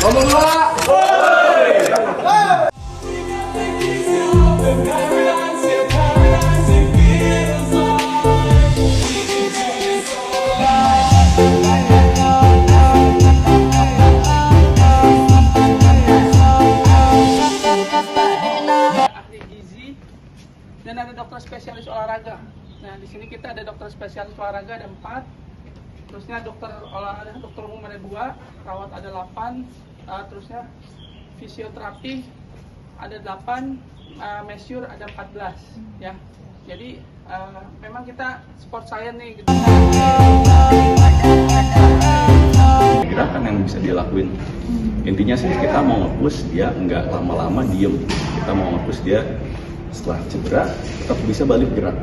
Nomor 2. Ahli gizi dan ada dokter spesialis olahraga. Nah, di sini kita ada dokter spesialis olahraga ada 4. Terusnya dokter olahraga, dokter umum ada 2, perawat ada 8, terusnya fisioterapi ada 8, mesyur ada 14 ya. Jadi memang kita sport science nih gitu. Gerakan yang bisa dilakuin. Intinya sih kita mau nge-push dia nggak lama-lama diem. Kita mau nge-push dia setelah cedera tetap bisa balik gerak.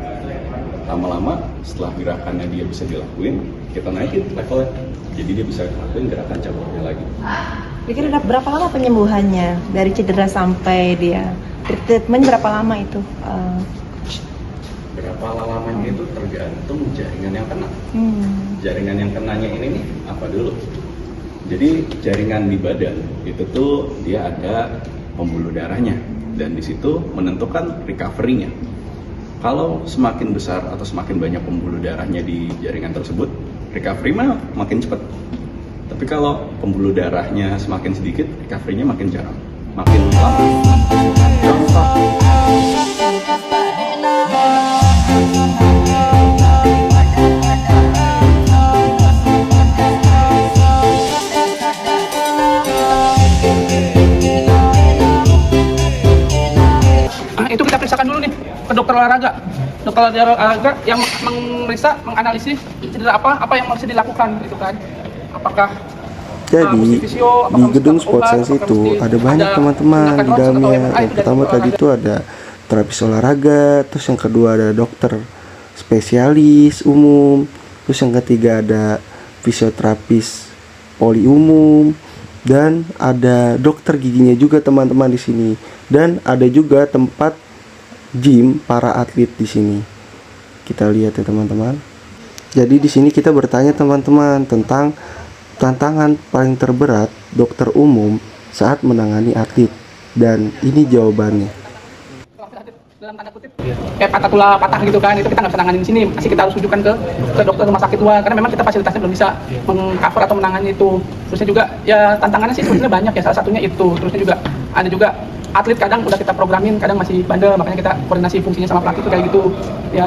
Lama-lama setelah gerakannya dia bisa dilakuin, kita naikin levelnya. Jadi dia bisa lakuin gerakan caburnya lagi. Kira-kira berapa lama penyembuhannya dari cedera sampai dia treatment berapa lama itu? Berapa lamanya itu tergantung jaringan yang kena. Jaringan yang kenanya ini nih apa dulu? Jadi jaringan di badan itu tuh dia ada pembuluh darahnya dan di situ menentukan recovery-nya. Kalau semakin besar atau semakin banyak pembuluh darahnya di jaringan tersebut, recovery mah makin cepat. Tapi kalau pembuluh darahnya semakin sedikit, recovery-nya makin jarang, makin lama. Contoh. Itu kita periksakan dulu nih ke dokter olahraga. Dokter olahraga yang memeriksa, menganalisis cedera apa yang harus dilakukan gitu kan. Apakah jadi fisio, di gedung sport science itu ada banyak teman-teman di dalamnya. Yang pertama tadi itu ada terapis olahraga, terus yang kedua ada dokter spesialis umum, terus yang ketiga ada fisioterapis poli umum, dan ada dokter giginya juga teman-teman di sini, dan ada juga tempat gym para atlet di sini. Kita lihat ya teman-teman. Jadi di sini kita bertanya teman-teman tentang tantangan paling terberat dokter umum saat menangani atlet, dan ini jawabannya. Dalam tanda kutip kayak patah tulang patah gitu kan, itu kita nggak bisa nanganin di sini, masih kita harus rujukan ke dokter rumah sakit luar karena memang kita fasilitasnya belum bisa mengcover atau menangani itu. Terusnya juga ya tantangannya sih sebetulnya banyak ya, salah satunya itu. Terusnya juga ada juga atlet kadang udah kita programin, kadang masih bandel, makanya kita koordinasi fungsinya sama pelatih itu kayak gitu ya.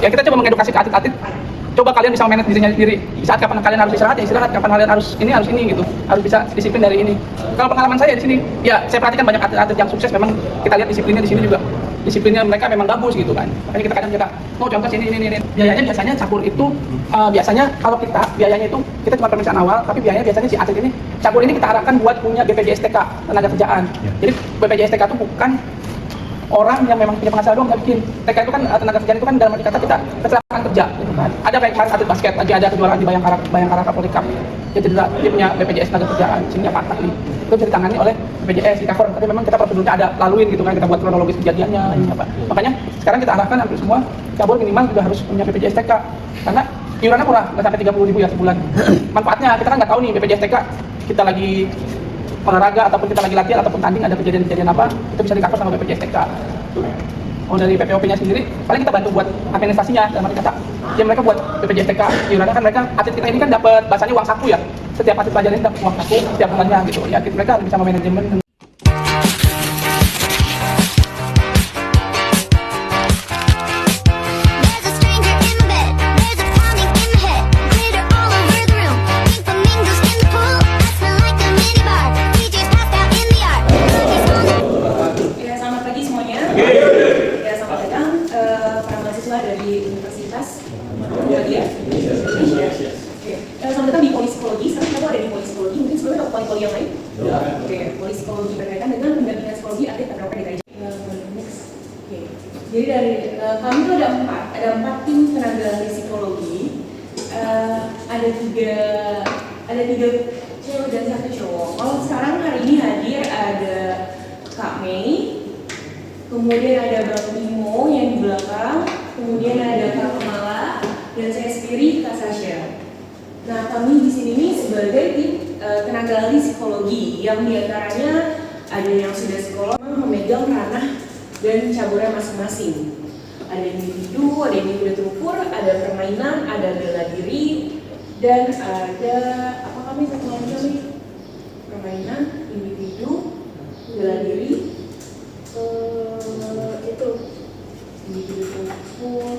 Ya kita coba mengedukasi ke atlet-atlet, coba kalian bisa manage dirinya sendiri. Di saat kapan kalian harus istirahat ya istirahat, kapan kalian harus ini gitu, harus bisa disiplin dari ini. Kalau pengalaman saya di sini ya saya perhatikan banyak atlet-atlet yang sukses, memang kita lihat disiplinnya di sini juga, disiplinnya mereka memang bagus gitu kan. Makanya kita kadang contoh sini ini. Biayanya biasanya cabur itu biasanya kalau kita biayanya itu kita cuma pemeriksaan awal, tapi biayanya biasanya si atlet ini cabur ini kita arahkan buat punya BPJS TK, tenaga kerjaan. Jadi BPJS TK itu bukan orang yang memang punya penghasilan doang nggak bikin. TK itu kan tenaga kerjaan itu kan dalam arti kata kita kecelakaan kerja gitu kan. Ada kayak kemarin atlet basket lagi ada kejuaraan di Bayangkara Kapolri Cup. Dia cedera, dia punya BPJS tenaga kerjaan, sehingga patah nih. Itu bisa ditangani oleh BPJS di cover, tapi memang kita prosedurnya ada laluin gitu kan, kita buat kronologis kejadiannya ini apa. Makanya sekarang kita arahkan hampir semua cabur minimal juga harus punya BPJS TK karena iurannya murah, nggak sampai 30.000 ya sebulan. Manfaatnya kita kan nggak tahu nih BPJS TK kita lagi olahraga ataupun kita lagi latihan ataupun tanding ada kejadian-kejadian apa, itu bisa di-cover sama BPJS TK. Oh, dari PPOP-nya sendiri, paling kita bantu buat administrasinya, dalam arti kata, ya mereka buat BPJS TK, iurannya kan mereka, atlet kita ini kan dapat bahasanya uang saku ya, setiap atlet pelajaran dapat uang saku setiap bulannya gitu, ya mereka bisa memanajemen. Dari Universitas Muhammadiyah. Selamat datang di Polipsikologi. Sekarang kamu ada di Polipsikologi. Mungkin sebelumnya ada poli yang lain? Oke, Polipsikologi berkaitan dengan pendampingan psikologi atlet PPOP DKI. Jadi dari kami itu ada 4 tim tenaga psikologi. Ada tiga cewek dan 1 cowok. Kalau sekarang hari ini hadir ada Kak Mei, kemudian ada Bang Bimo yang di belakang, kemudian ada Kak Kemala, dan saya sendiri Kak Sasha. Nah, kami di sini nih sebagai tim tenaga ahli psikologi yang diantaranya ada yang sudah psikolog memegang ranah dan caburnya masing-masing. Ada individu, ada individu terukur, ada permainan, ada bela diri, dan ada apa kami satu lagi kami? Permainan, individu, bela diri, itu individu terukur,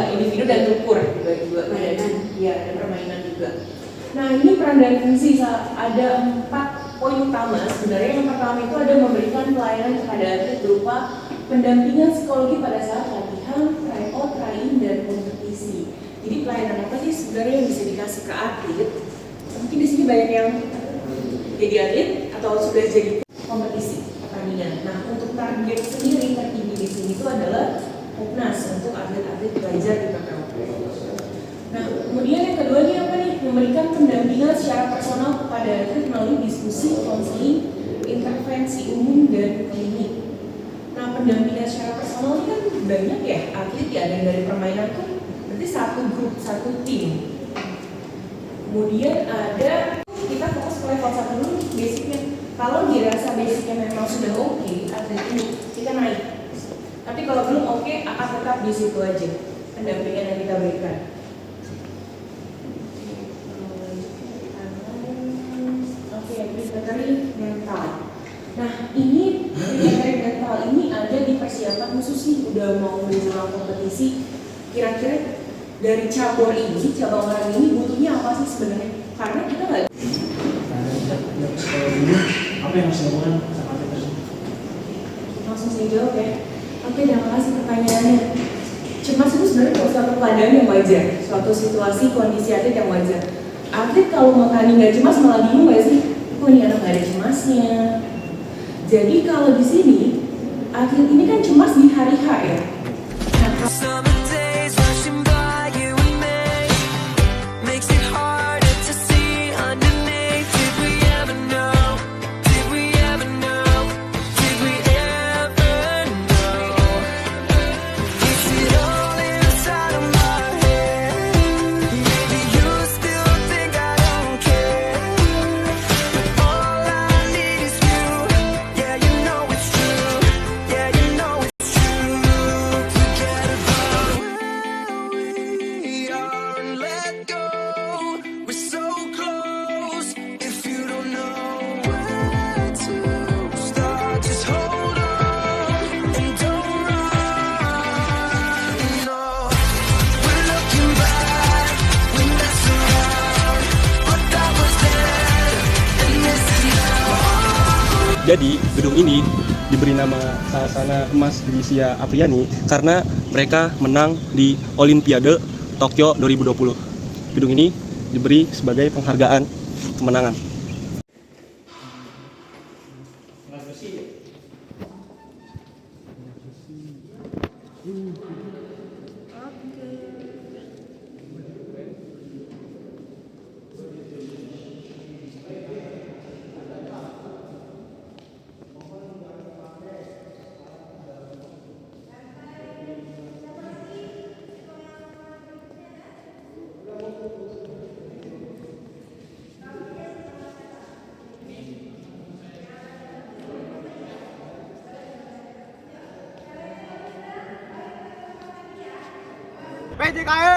individu dan terukur juga permainan, iya ada permainan juga. Nah ini peran dan fungsi ada 4 poin utama sebenarnya. Yang pertama itu ada memberikan pelayanan kepada atlet berupa pendampingan psikologi pada saat latihan, tryout, trying, dan kompetisi. Jadi pelayanan apa sih sebenarnya yang bisa dikasih ke atlet? Mungkin di sini banyak yang jadi atlet atau sudah jadi kompetisi pertandingan. Nah untuk target sendiri tertinggi di sini itu adalah Popnas untuk atlet-atlet belajar di PPOP. Nah kemudian yang kedua ini apa nih? Memberikan pendampingan secara personal kepada atlet melalui diskusi, konseling, intervensi umum, dan klinik. Nah pendampingan secara personal ini kan banyak ya atlet ya, dan dari permainan tuh berarti satu grup, satu tim. Kemudian ada kita fokus ke level 1 dulu basicnya. Kalau dirasa basicnya memang sudah oke, atlet ini kita naik. Tapi kalau belum oke, akan tetap di situ aja pendampingan yang kita berikan. Physioterapi mental. Nah ini physioterapi mental ini ada di persiapan khusus nih, udah mau menjelang kompetisi. Kira-kira dari cabur ini, cabang olahraga ini butuhnya apa sih sebenarnya? Karena kita nggak. Apa yang harus dilakukan sama atlet tersebut? Langsung saya jawab ya. Oke, terima kasih pertanyaannya. Cemas itu sebenarnya suatu keadaan yang wajar, suatu situasi kondisi atlet yang wajar. Atlet kalau mau tanding nggak cemas malah bingung nggak sih? Kok ini anak nggak ada cemasnya? Jadi kalau di sini atlet ini kan cemas di hari H ya. Nah, Jadi gedung ini diberi nama Sasana Emas Grecia Apriani karena mereka menang di Olimpiade Tokyo 2020. Gedung ini diberi sebagai penghargaan kemenangan. PJKM